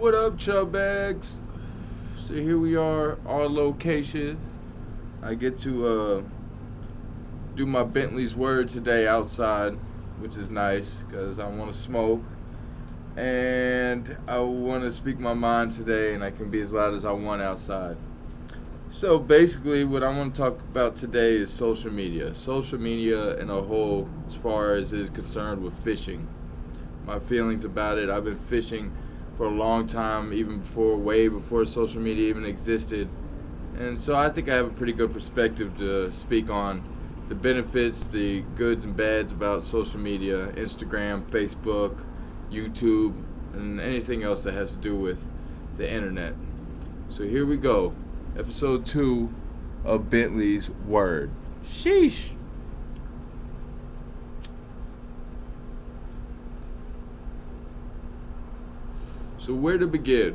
What up, chub bags? So here we are on location. I get to do my Bentley's word today outside, which is nice because I want to smoke and I want to speak my mind today, and I can be as loud as I want outside. So basically, what I want to talk about today is social media. Social media in a whole, as far as is concerned with fishing. My feelings about it. I've been fishing for a long time, even before, way before social media even existed. And so I think I have a pretty good perspective to speak on the benefits, the goods and bads about social media, Instagram, Facebook, YouTube, and anything else that has to do with the internet. So here we go. Episode 2 of Bentley's Word. Sheesh. So where to begin?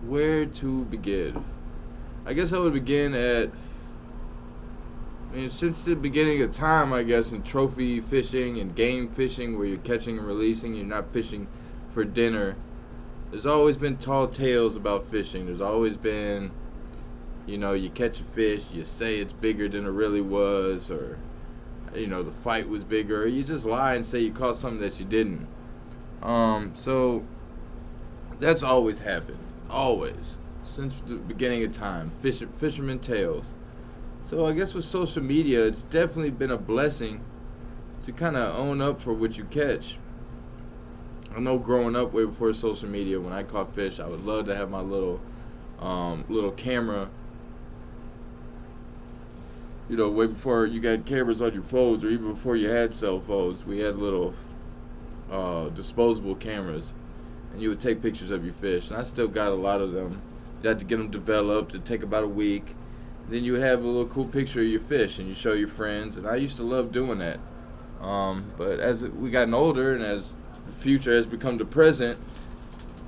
Where to begin? I guess I would begin at, since the beginning of time, I guess, in trophy fishing and game fishing, where you're catching and releasing, you're not fishing for dinner. There's always been tall tales about fishing. There's always been, you catch a fish, you say it's bigger than it really was, or, the fight was bigger, or you just lie and say you caught something that you didn't. So that's always happened, always, since the beginning of time. Fisherman tales. So I guess with social media, it's definitely been a blessing to kind of own up for what you catch. I know growing up way before social media, when I caught fish, I would love to have my little camera. Way before you got cameras on your phones, or even before you had cell phones, we had little disposable cameras, and you would take pictures of your fish. And I still got a lot of them. You had to get them developed. It'd take about a week. And then you would have a little cool picture of your fish, and you show your friends. And I used to love doing that. But as we gotten older, and as the future has become the present,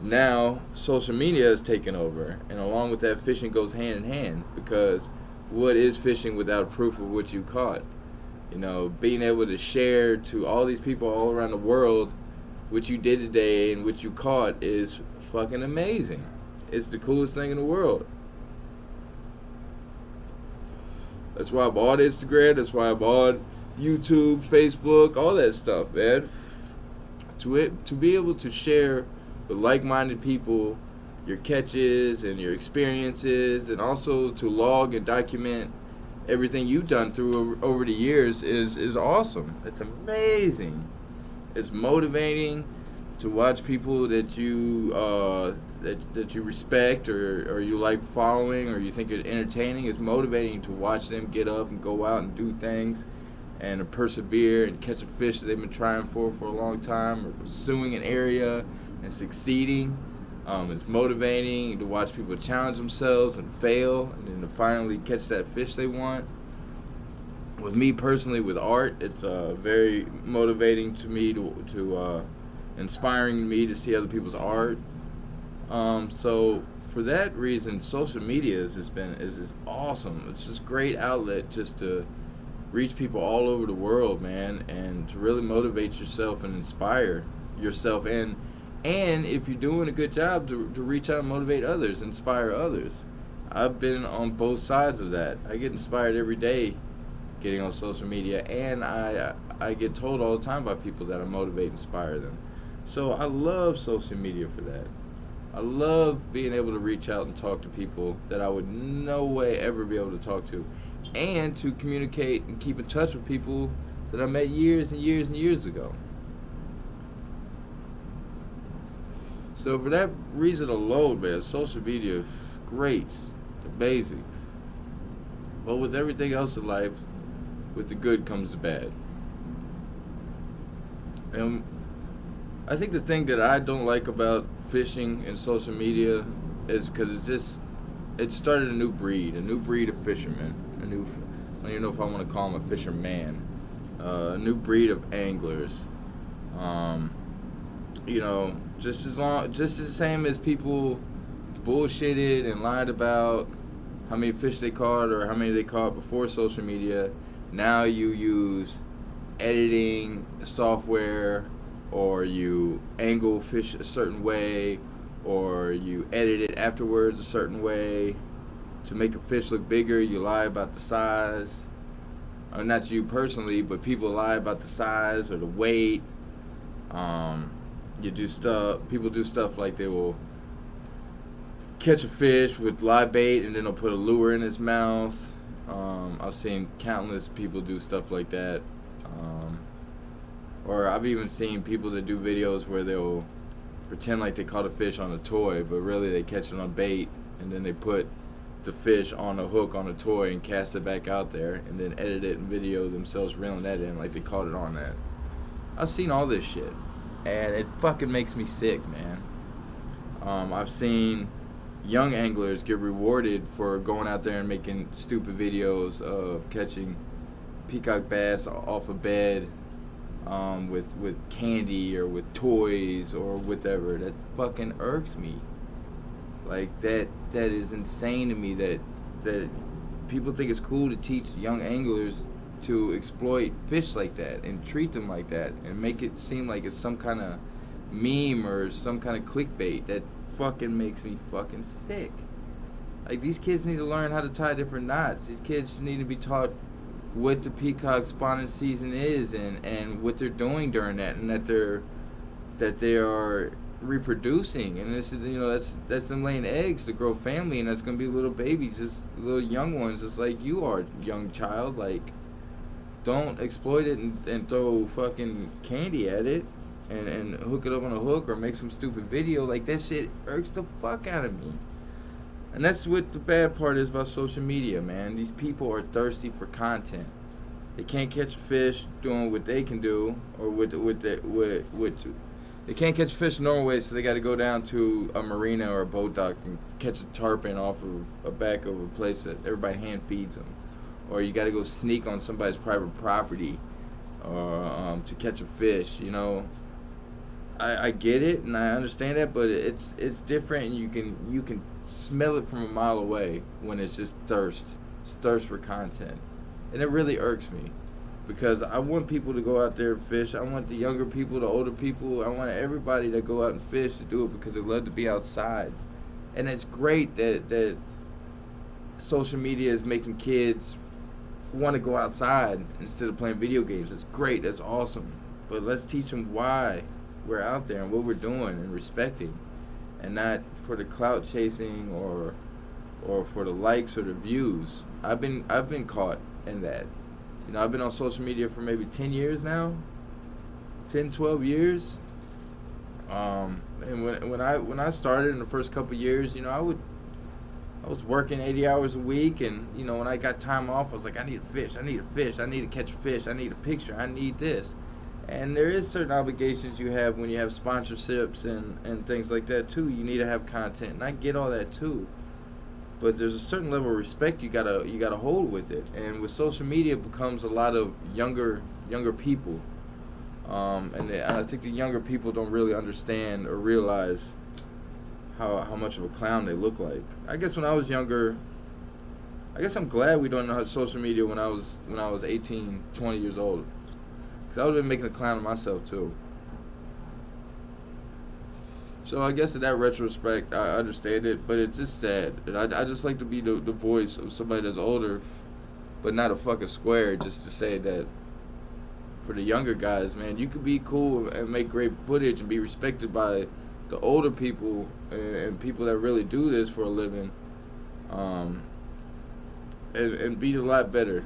now social media has taken over. And along with that, fishing goes hand in hand, because what is fishing without proof of what you caught? Being able to share to all these people all around the world what you did today and what you caught is fucking amazing. It's the coolest thing in the world. That's why I bought Instagram. That's why I bought YouTube, Facebook, all that stuff, man. To be able to share with like-minded people your catches and your experiences, and also to log and document everything you've done through over the years is awesome. It's amazing. It's motivating to watch people that you that you respect, or you like following, or you think are entertaining. It's motivating to watch them get up and go out and do things, and to persevere and catch a fish that they've been trying for a long time, or pursuing an area and succeeding. It's motivating to watch people challenge themselves and fail, and then to finally catch that fish they want. With me personally, with art, it's very motivating to me, to inspiring me to see other people's art. So for that reason, social media is just awesome. It's just a great outlet just to reach people all over the world, man, and to really motivate yourself and inspire yourself, and if you're doing a good job, to reach out and motivate others, inspire others. I've been on both sides of that. I get inspired every day getting on social media, and I get told all the time by people that I motivate and inspire them. So I love social media for that. I love being able to reach out and talk to people that I would no way ever be able to talk to, and to communicate and keep in touch with people that I met years and years and years ago. So for that reason alone, man, social media, great, amazing. But with everything else in life, with the good comes the bad. And I think the thing that I don't like about fishing and social media is because it started a new breed of fishermen, I don't even know if I want to call them a fisherman, a new breed of anglers. Just the same as people bullshitted and lied about how many fish they caught or how many they caught before social media. Now you use editing software or you angle fish a certain way, or you edit it afterwards a certain way to make a fish look bigger. You lie about the size. Not you personally, but people lie about the size or the weight. You do stuff. People do stuff like they will catch a fish with live bait and then they'll put a lure in his mouth. I've seen countless people do stuff like that. Or I've even seen people that do videos where they'll pretend like they caught a fish on a toy, but really they catch it on bait, and then they put the fish on a hook on a toy and cast it back out there, and then edit it and video themselves reeling that in like they caught it on that. I've seen all this shit, and it fucking makes me sick, man. I've seen young anglers get rewarded for going out there and making stupid videos of catching peacock bass off a bed, with candy or with toys or whatever. That fucking irks me. Like that is insane to me that people think it's cool to teach young anglers to exploit fish like that and treat them like that and make it seem like it's some kind of meme or some kind of clickbait. That fucking makes me fucking sick. Like, these kids need to learn how to tie different knots. These kids need to be taught what the peacock spawning season is and what they're doing during that, and that they are reproducing, and this is that's them laying eggs to grow family, and that's gonna be little babies, just little young ones, just like you are, young child. Like, don't exploit it and throw fucking candy at it and hook it up on a hook or make some stupid video. Like, that shit irks the fuck out of me. And that's what the bad part is about social media, man. These people are thirsty for content. They can't catch a fish doing what they can do, or they can't catch fish in normal ways, so they got to go down to a marina or a boat dock and catch a tarpon off of a back of a place that everybody hand feeds them. Or you got to go sneak on somebody's private property to catch a fish, you know. I get it and I understand that, but it's different, and you can smell it from a mile away when it's just thirst. It's thirst for content. And it really irks me, because I want people to go out there and fish. I want the younger people, the older people, I want everybody to go out and fish to do it because they love to be outside. And it's great that social media is making kids want to go outside instead of playing video games. It's great. That's awesome. But let's teach them why we're out there and what we're doing and respecting, and not for the clout chasing or for the likes or the views. I've been caught in that. You know, I've been on social media for maybe 10 years now. 10, 12 years. And when I started in the first couple of years, you know, I was working 80 hours a week, and you know, when I got time off, I was like, I need a fish, I need to catch a fish, I need a picture, I need this. And there is certain obligations you have when you have sponsorships and things like that too. You need to have content, and I get all that too. But there's a certain level of respect you gotta hold with it. And with social media, it becomes a lot of younger people, and I think the younger people don't really understand or realize how much of a clown they look like. I guess when I was younger, I guess I'm glad we don't know how social media when I was 18, 20 years old. Because I would have been making a clown of myself too. So I guess in that retrospect, I understand it, but it's just sad. And I just like to be the voice of somebody that's older, but not a fucking square, just to say that for the younger guys, man, you could be cool and make great footage and be respected by the older people and people that really do this for a living, and be a lot better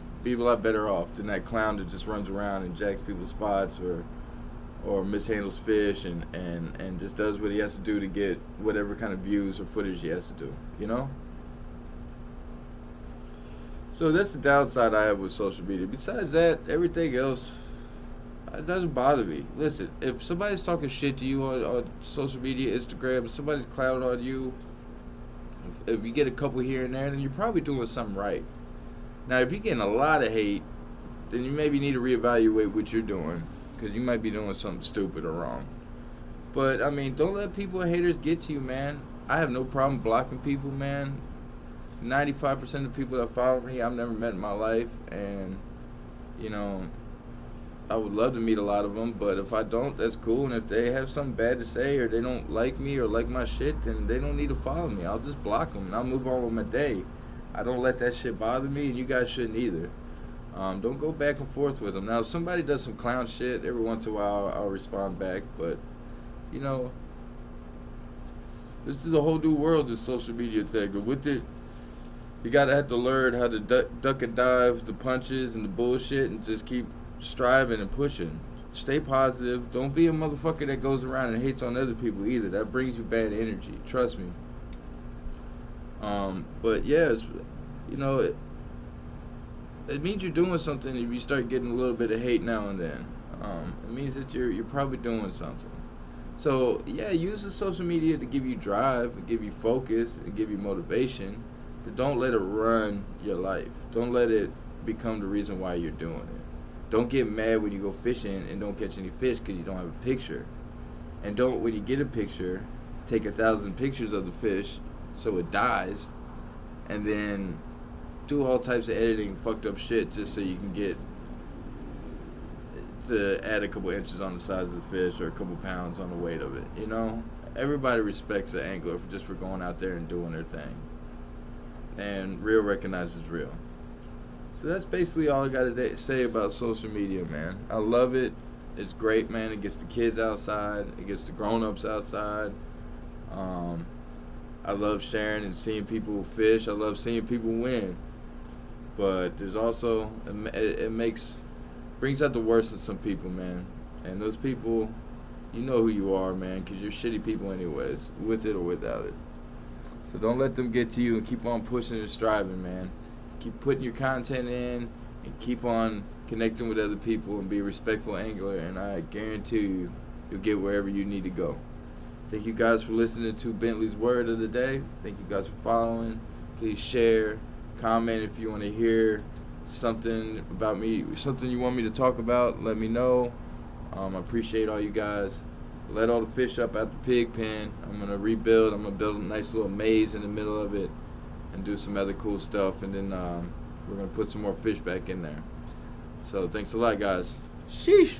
off than that clown that just runs around and jacks people's spots or mishandles fish and just does what he has to do to get whatever kind of views or footage he has to do, you know? So that's the downside I have with social media. Besides that, everything else, it doesn't bother me. Listen, if somebody's talking shit to you on social media, Instagram, if somebody's clowning on you, if you get a couple here and there, then you're probably doing something right. Now, if you're getting a lot of hate, then you maybe need to reevaluate what you're doing, because you might be doing something stupid or wrong. But, I mean, don't let haters get to you, man. I have no problem blocking people, man. 95% of the people that follow me, I've never met in my life. And, you know, I would love to meet a lot of them, but if I don't, that's cool. And if they have something bad to say or they don't like me or like my shit, then they don't need to follow me. I'll just block them and I'll move on with my day. I don't let that shit bother me, and you guys shouldn't either. Don't go back and forth with them. Now, if somebody does some clown shit, every once in a while I'll respond back, but, you know, this is a whole new world, this social media thing. But with it, you gotta have to learn how to duck and dive the punches and the bullshit and just keep striving and pushing. Stay positive. Don't be a motherfucker that goes around and hates on other people either. That brings you bad energy. Trust me. But yeah, you know, it means you're doing something if you start getting a little bit of hate now and then. It means that you're probably doing something. So yeah, use the social media to give you drive, and give you focus, and give you motivation. But don't let it run your life. Don't let it become the reason why you're doing it. Don't get mad when you go fishing and don't catch any fish because you don't have a picture. And don't, when you get a picture, take 1,000 pictures of the fish so it dies, and then do all types of editing, fucked up shit just so you can get to add a couple inches on the size of the fish or a couple pounds on the weight of it. You know, everybody respects an angler just for going out there and doing their thing, and real recognizes real. So that's basically all I got to say about social media, man. I love it. It's great, man. It gets the kids outside. It gets the grown-ups outside. I love sharing and seeing people fish. I love seeing people win. But there's also, it brings out the worst in some people, man. And those people, you know who you are, man, because you're shitty people anyways, with it or without it. So don't let them get to you, and keep on pushing and striving, man. Keep putting your content in and keep on connecting with other people and be a respectful angler, and I guarantee you'll get wherever you need to go. Thank you guys for listening to Bentley's Word of the Day. Thank you guys for following. Please share, comment if you want to hear something about me, something you want me to talk about, let me know. I appreciate all you guys. Let all the fish up at the pig pen. I'm going to rebuild. I'm going to build a nice little maze in the middle of it and do some other cool stuff, and then we're going to put some more fish back in there. So thanks a lot, guys. Sheesh.